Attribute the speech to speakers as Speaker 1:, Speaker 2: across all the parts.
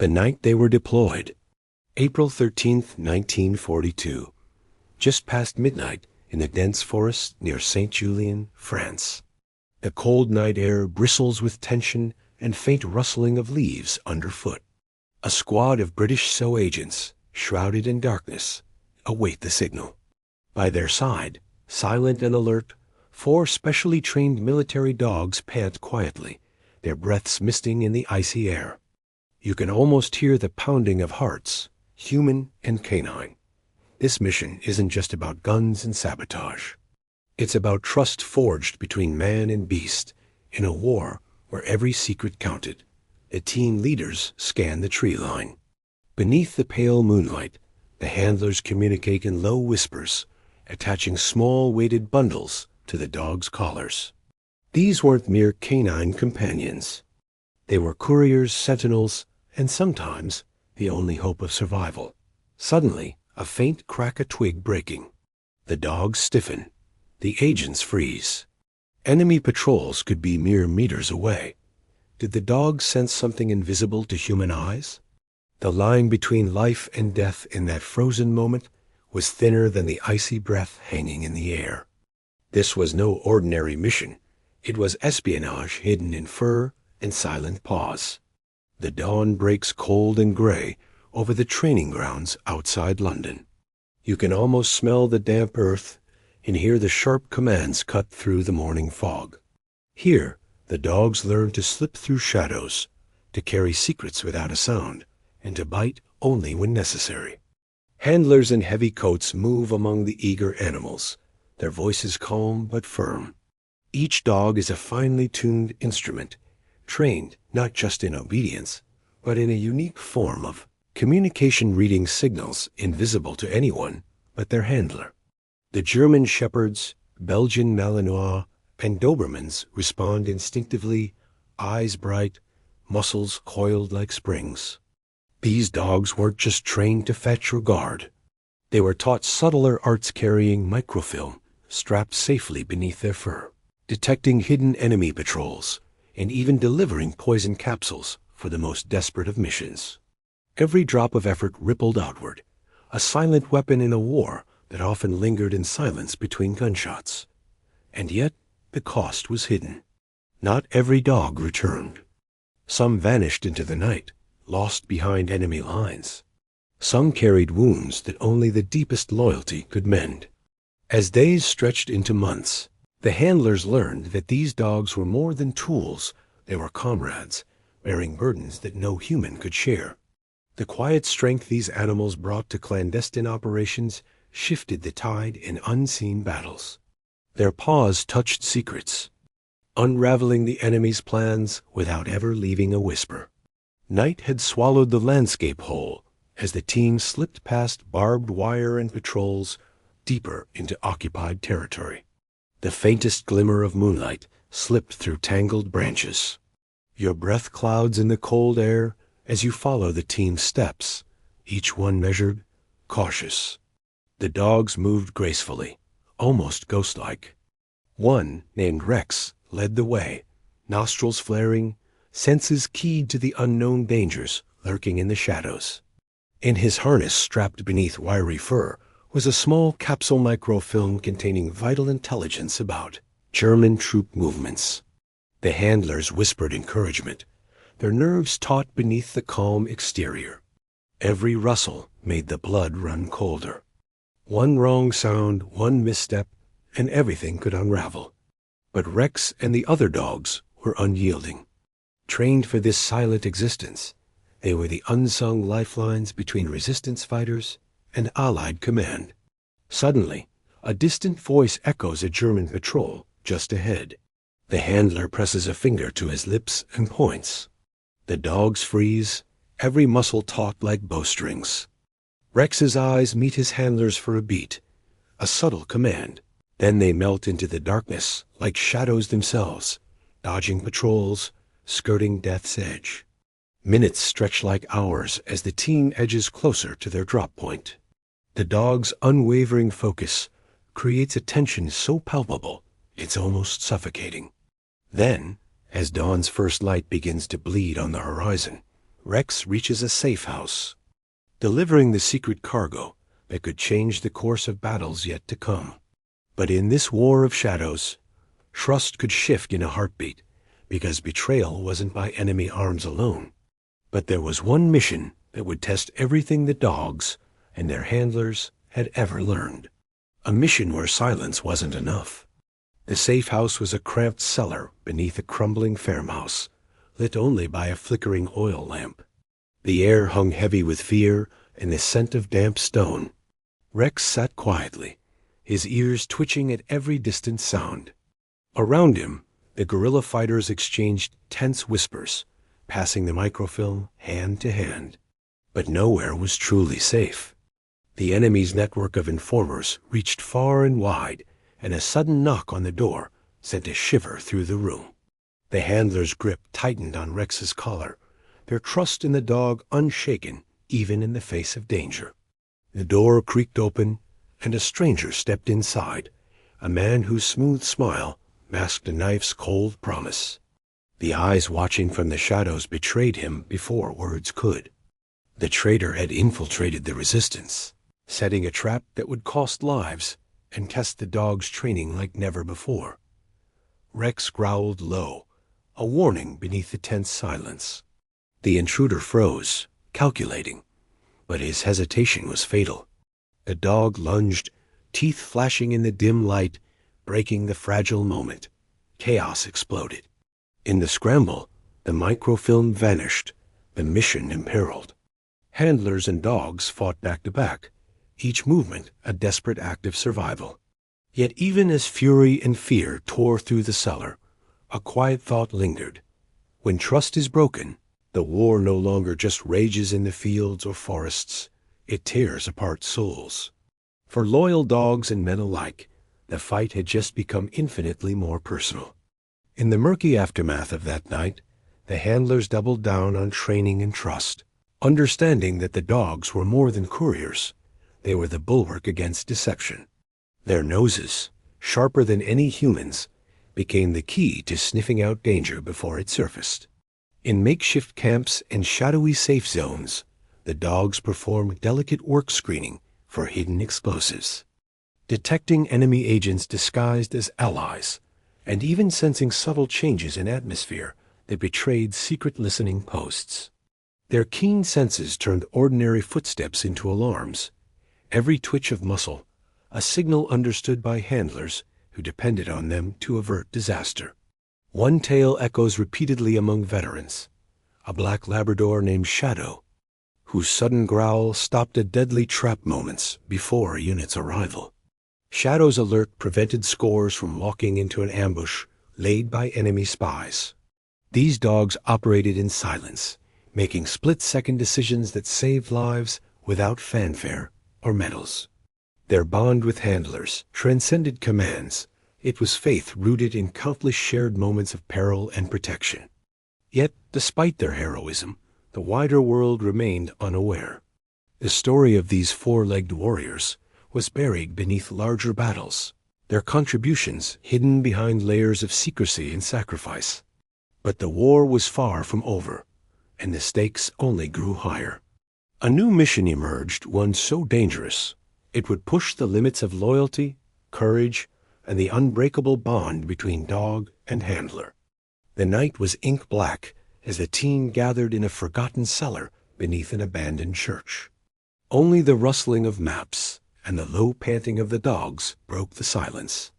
Speaker 1: The night they were deployed, April 13th, 1942, just past midnight in the dense forest near Saint-Julien, France. The cold night air bristles with tension and faint rustling of leaves underfoot. A squad of British SO agents, shrouded in darkness, await the signal. By their side, silent and alert, 4 specially trained military dogs pant quietly, their breaths misting in the icy air. You can almost hear the pounding of hearts, human and canine. This mission isn't just about guns and sabotage. It's about trust forged between man and beast in a war where every secret counted. The team leaders scan the tree line. Beneath the pale moonlight, the handlers communicate in low whispers, attaching small weighted bundles to the dogs' collars. These weren't mere canine companions. They were couriers, sentinels, and sometimes the only hope of survival. Suddenly, a faint crack, a twig breaking. The dogs stiffen. The agents freeze. Enemy patrols could be mere meters away. Did the dogs sense something invisible to human eyes? The line between life and death in that frozen moment was thinner than the icy breath hanging in the air. This was no ordinary mission. It was espionage hidden in fur and silent paws. The dawn breaks cold and gray over the training grounds outside London. You can almost smell the damp earth and hear the sharp commands cut through the morning fog. Here, the dogs learn to slip through shadows, to carry secrets without a sound, and to bite only when necessary. Handlers in heavy coats move among the eager animals, their voices calm but firm. Each dog is a finely tuned instrument, trained not just in obedience, but in a unique form of communication, reading signals invisible to anyone but their handler. The German Shepherds, Belgian Malinois, and Dobermans respond instinctively, eyes bright, muscles coiled like springs. These dogs weren't just trained to fetch or guard. They were taught subtler arts, carrying microfilm strapped safely beneath their fur, detecting hidden enemy patrols, and even delivering poison capsules for the most desperate of missions. Every drop of effort rippled outward, a silent weapon in a war that often lingered in silence between gunshots. And yet, the cost was hidden. Not every dog returned. Some vanished into the night, lost behind enemy lines. Some carried wounds that only the deepest loyalty could mend. As days stretched into months, the handlers learned that these dogs were more than tools. They were comrades, bearing burdens that no human could share. The quiet strength these animals brought to clandestine operations shifted the tide in unseen battles. Their paws touched secrets, unraveling the enemy's plans without ever leaving a whisper. Night had swallowed the landscape whole as the team slipped past barbed wire and patrols deeper into occupied territory. The faintest glimmer of moonlight slipped through tangled branches. Your breath clouds in the cold air as you follow the team's steps, each one measured, cautious. The dogs moved gracefully, almost ghost-like. One, named Rex, led the way, nostrils flaring, senses keyed to the unknown dangers lurking in the shadows. In his harness, strapped beneath wiry fur, was a small capsule microfilm containing vital intelligence about German troop movements. The handlers whispered encouragement, their nerves taut beneath the calm exterior. Every rustle made the blood run colder. One wrong sound, one misstep, and everything could unravel. But Rex and the other dogs were unyielding. Trained for this silent existence, they were the unsung lifelines between resistance fighters and Allied command. Suddenly, a distant voice echoes a German patrol just ahead. The handler presses a finger to his lips and points. The dogs freeze, every muscle taut like bowstrings. Rex's eyes meet his handler's for a beat, a subtle command. Then they melt into the darkness like shadows themselves, dodging patrols, skirting death's edge. Minutes stretch like hours as the team edges closer to their drop point. The dog's unwavering focus creates a tension so palpable it's almost suffocating. Then, as dawn's first light begins to bleed on the horizon, Rex reaches a safe house, delivering the secret cargo that could change the course of battles yet to come. But in this war of shadows, trust could shift in a heartbeat, because betrayal wasn't by enemy arms alone. But there was one mission that would test everything the dogs and their handlers had ever learned. A mission where silence wasn't enough. The safe house was a cramped cellar beneath a crumbling farmhouse, lit only by a flickering oil lamp. The air hung heavy with fear and the scent of damp stone. Rex sat quietly, his ears twitching at every distant sound. Around him, the guerrilla fighters exchanged tense whispers, passing the microfilm hand to hand. But nowhere was truly safe. The enemy's network of informers reached far and wide, and a sudden knock on the door sent a shiver through the room. The handler's grip tightened on Rex's collar, their trust in the dog unshaken even in the face of danger. The door creaked open, and a stranger stepped inside, a man whose smooth smile masked a knife's cold promise. The eyes watching from the shadows betrayed him before words could. The traitor had infiltrated the resistance, setting a trap that would cost lives and test the dog's training like never before. Rex growled low, a warning beneath the tense silence. The intruder froze, calculating, but his hesitation was fatal. The dog lunged, teeth flashing in the dim light, breaking the fragile moment. Chaos exploded. In the scramble, the microfilm vanished, the mission imperiled. Handlers and dogs fought back to back, each movement a desperate act of survival. Yet even as fury and fear tore through the cellar, a quiet thought lingered. When trust is broken, the war no longer just rages in the fields or forests, it tears apart souls. For loyal dogs and men alike, the fight had just become infinitely more personal. In the murky aftermath of that night, the handlers doubled down on training and trust, understanding that the dogs were more than couriers. They were the bulwark against deception. Their noses, sharper than any human's, became the key to sniffing out danger before it surfaced. In makeshift camps and shadowy safe zones, the dogs performed delicate work screening for hidden explosives, detecting enemy agents disguised as allies, and even sensing subtle changes in atmosphere that betrayed secret listening posts. Their keen senses turned ordinary footsteps into alarms, every twitch of muscle a signal understood by handlers who depended on them to avert disaster. One tale echoes repeatedly among veterans, a black Labrador named Shadow, whose sudden growl stopped a deadly trap moments before a unit's arrival. Shadow's alert prevented scores from walking into an ambush laid by enemy spies. These dogs operated in silence, making split-second decisions that saved lives without fanfare or medals. Their bond with handlers transcended commands. It was faith rooted in countless shared moments of peril and protection. Yet, despite their heroism, the wider world remained unaware. The story of these four-legged warriors was buried beneath larger battles, their contributions hidden behind layers of secrecy and sacrifice. But the war was far from over, and the stakes only grew higher. A new mission emerged, one so dangerous it would push the limits of loyalty, courage, and the unbreakable bond between dog and handler. The night was ink black as the team gathered in a forgotten cellar beneath an abandoned church. Only the rustling of maps and the low panting of the dogs broke the silence.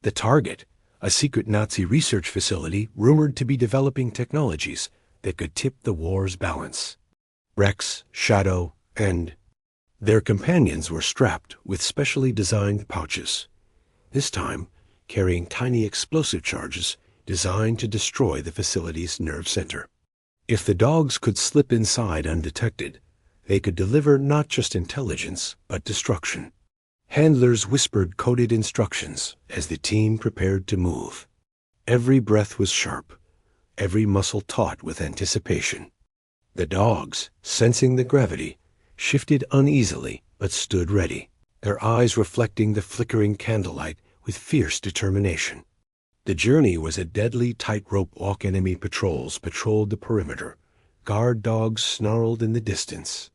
Speaker 1: The target, a secret Nazi research facility rumored to be developing technologies that could tip the war's balance. Rex, Shadow, and their companions were strapped with specially designed pouches, this time carrying tiny explosive charges designed to destroy the facility's nerve center. If the dogs could slip inside undetected, they could deliver not just intelligence, but destruction. Handlers whispered coded instructions as the team prepared to move. Every breath was sharp, every muscle taut with anticipation. The dogs, sensing the gravity, shifted uneasily but stood ready, their eyes reflecting the flickering candlelight with fierce determination. The journey was a deadly tightrope walk. Enemy patrols patrolled the perimeter, Guard dogs snarled in the distance.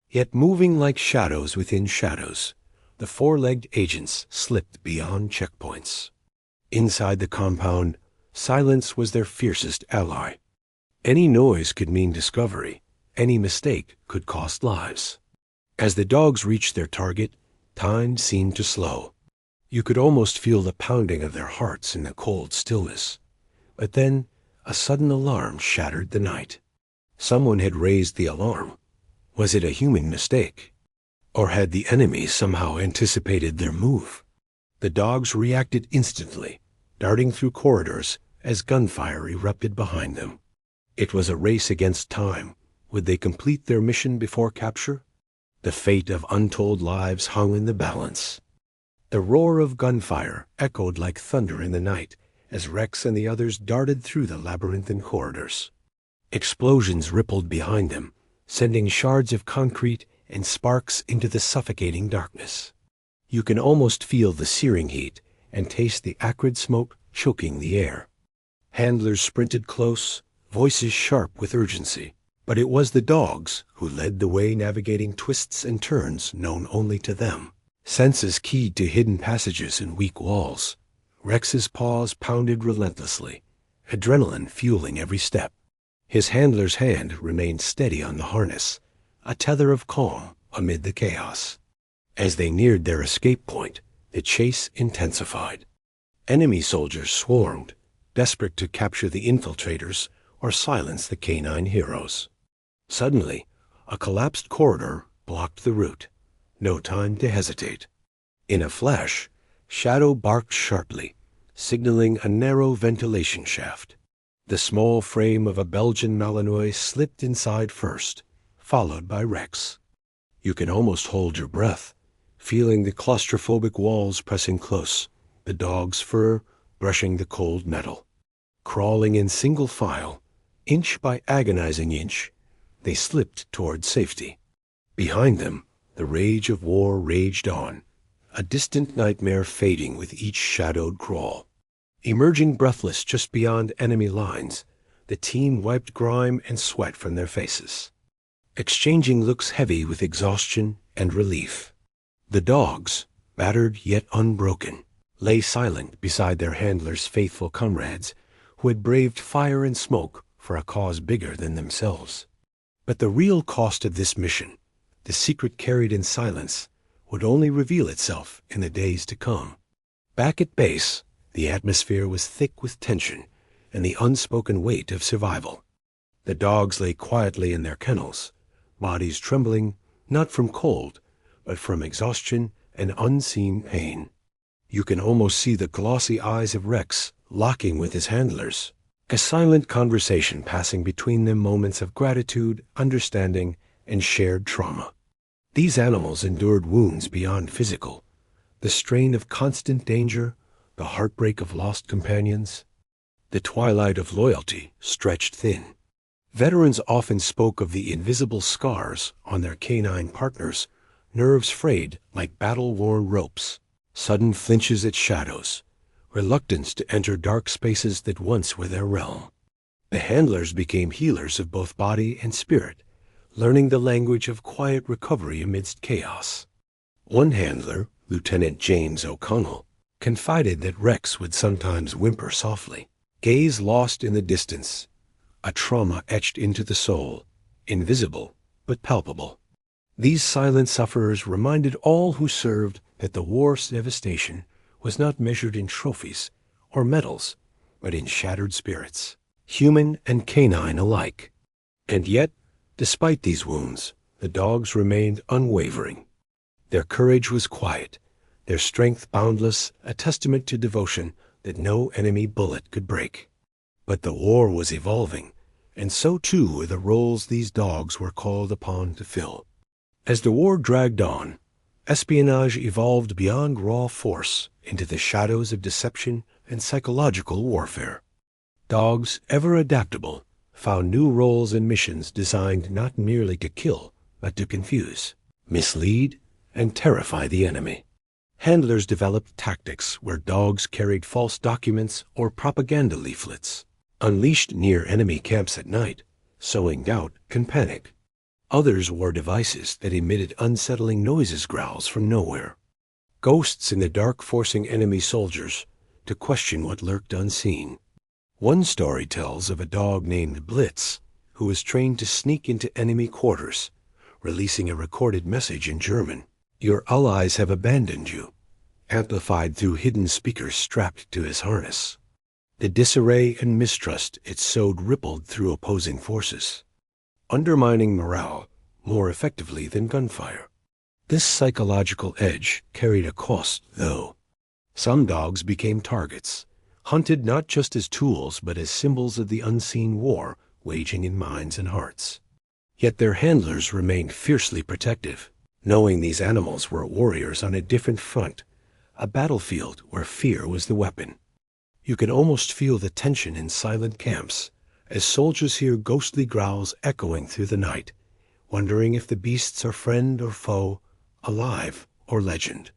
Speaker 1: Yet moving like shadows within shadows, the four-legged agents slipped beyond checkpoints. Inside the compound, silence was their fiercest ally. Any noise could mean discovery. Any mistake could cost lives. As the dogs reached their target, time seemed to slow. You could almost feel the pounding of their hearts in the cold stillness. But then, a sudden alarm shattered the night. Someone had raised the alarm. Was it a human mistake? Or had the enemy somehow anticipated their move? The dogs reacted instantly, darting through corridors as gunfire erupted behind them. It was a race against time. Would they complete their mission before capture? The fate of untold lives hung in the balance. The roar of gunfire echoed like thunder in the night as Rex and the others darted through the labyrinthine corridors. Explosions rippled behind them, sending shards of concrete and sparks into the suffocating darkness. You can almost feel the searing heat and taste the acrid smoke choking the air. Handlers sprinted close, voices sharp with urgency. But it was the dogs who led the way, navigating twists and turns known only to them. Senses keyed to hidden passages and weak walls. Rex's paws pounded relentlessly, adrenaline fueling every step. His handler's hand remained steady on the harness, a tether of calm amid the chaos. As they neared their escape point, the chase intensified. Enemy soldiers swarmed, desperate to capture the infiltrators or silence the canine heroes. Suddenly, a collapsed corridor blocked the route. No time to hesitate. In a flash, Shadow barked sharply, signaling a narrow ventilation shaft. The small frame of a Belgian Malinois slipped inside first, followed by Rex. You can almost hold your breath, feeling the claustrophobic walls pressing close, the dog's fur brushing the cold metal. Crawling in single file, inch by agonizing inch, they slipped toward safety. Behind them, the rage of war raged on, a distant nightmare fading with each shadowed crawl. Emerging breathless just beyond enemy lines, the team wiped grime and sweat from their faces, exchanging looks heavy with exhaustion and relief. The dogs, battered yet unbroken, lay silent beside their handlers' faithful comrades who had braved fire and smoke for a cause bigger than themselves. But the real cost of this mission, the secret carried in silence, would only reveal itself in the days to come. Back at base, the atmosphere was thick with tension and the unspoken weight of survival. The dogs lay quietly in their kennels, bodies trembling not from cold, but from exhaustion and unseen pain. You can almost see the glossy eyes of Rex locking with his handlers, a silent conversation passing between them, moments of gratitude, understanding, and shared trauma. These animals endured wounds beyond physical, the strain of constant danger, the heartbreak of lost companions. The twilight of loyalty stretched thin. Veterans often spoke of the invisible scars on their canine partners, nerves frayed like battle-worn ropes, sudden flinches at shadows, reluctance to enter dark spaces that once were their realm. The handlers became healers of both body and spirit, learning the language of quiet recovery amidst chaos. One handler, Lieutenant James O'Connell, confided that Rex would sometimes whimper softly, gaze lost in the distance, a trauma etched into the soul, invisible but palpable. These silent sufferers reminded all who served that the war's devastation was not measured in trophies or medals, but in shattered spirits, human and canine alike. And yet, despite these wounds, the dogs remained unwavering. Their courage was quiet, their strength boundless, a testament to devotion that no enemy bullet could break. But the war was evolving, and so too were the roles these dogs were called upon to fill. As the war dragged on, espionage evolved beyond raw force into the shadows of deception and psychological warfare. Dogs, ever adaptable, found new roles and missions designed not merely to kill, but to confuse, mislead, and terrify the enemy. Handlers developed tactics where dogs carried false documents or propaganda leaflets. Unleashed near enemy camps at night, sowing doubt and panic. Others wore devices that emitted unsettling noises, growls from nowhere. Ghosts in the dark forcing enemy soldiers to question what lurked unseen. One story tells of a dog named Blitz who was trained to sneak into enemy quarters, releasing a recorded message in German. "Your allies have abandoned you," amplified through hidden speakers strapped to his harness. The disarray and mistrust it sowed rippled through opposing forces, undermining morale more effectively than gunfire. This psychological edge carried a cost, though. Some dogs became targets, hunted not just as tools but as symbols of the unseen war waging in minds and hearts. Yet their handlers remained fiercely protective, knowing these animals were warriors on a different front, a battlefield where fear was the weapon. You can almost feel the tension in silent camps as soldiers hear ghostly growls echoing through the night, wondering if the beasts are friend or foe, alive or legend.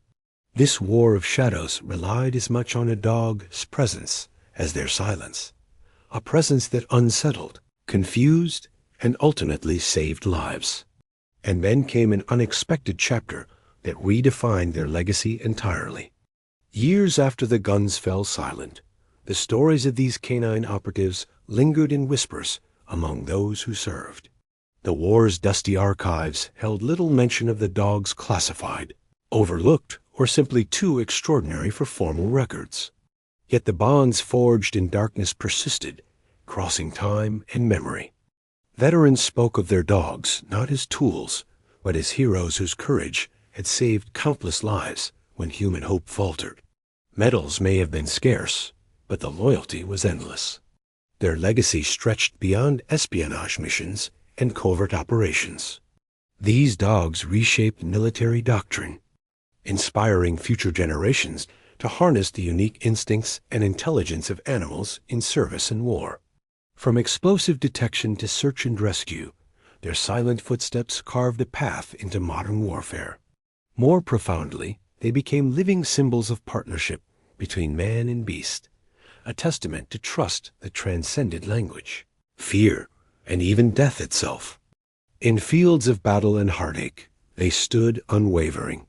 Speaker 1: This war of shadows relied as much on a dog's presence as their silence, a presence that unsettled, confused, and ultimately saved lives. And then came an unexpected chapter that redefined their legacy entirely. Years after the guns fell silent, the stories of these canine operatives lingered in whispers among those who served. The war's dusty archives held little mention of the dogs classified, overlooked, or simply too extraordinary for formal records. Yet the bonds forged in darkness persisted, crossing time and memory. Veterans spoke of their dogs not as tools, but as heroes whose courage had saved countless lives when human hope faltered. Medals may have been scarce, but the loyalty was endless. Their legacy stretched beyond espionage missions and covert operations. These dogs reshaped military doctrine, inspiring future generations to harness the unique instincts and intelligence of animals in service and war. From explosive detection to search and rescue, their silent footsteps carved a path into modern warfare. More profoundly, they became living symbols of partnership between man and beast, a testament to trust that transcended language, fear, and even death itself. In fields of battle and heartache, they stood unwavering.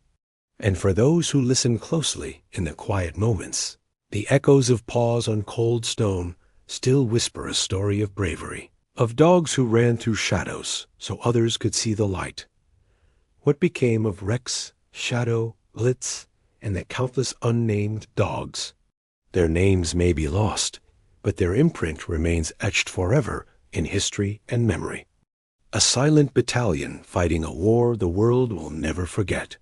Speaker 1: And for those who listened closely in the quiet moments, the echoes of paws on cold stone still whisper a story of bravery, of dogs who ran through shadows so others could see the light. What became of Rex, Shadow, Blitz, and the countless unnamed dogs? Their names may be lost, but their imprint remains etched forever in history and memory. A silent battalion fighting a war the world will never forget.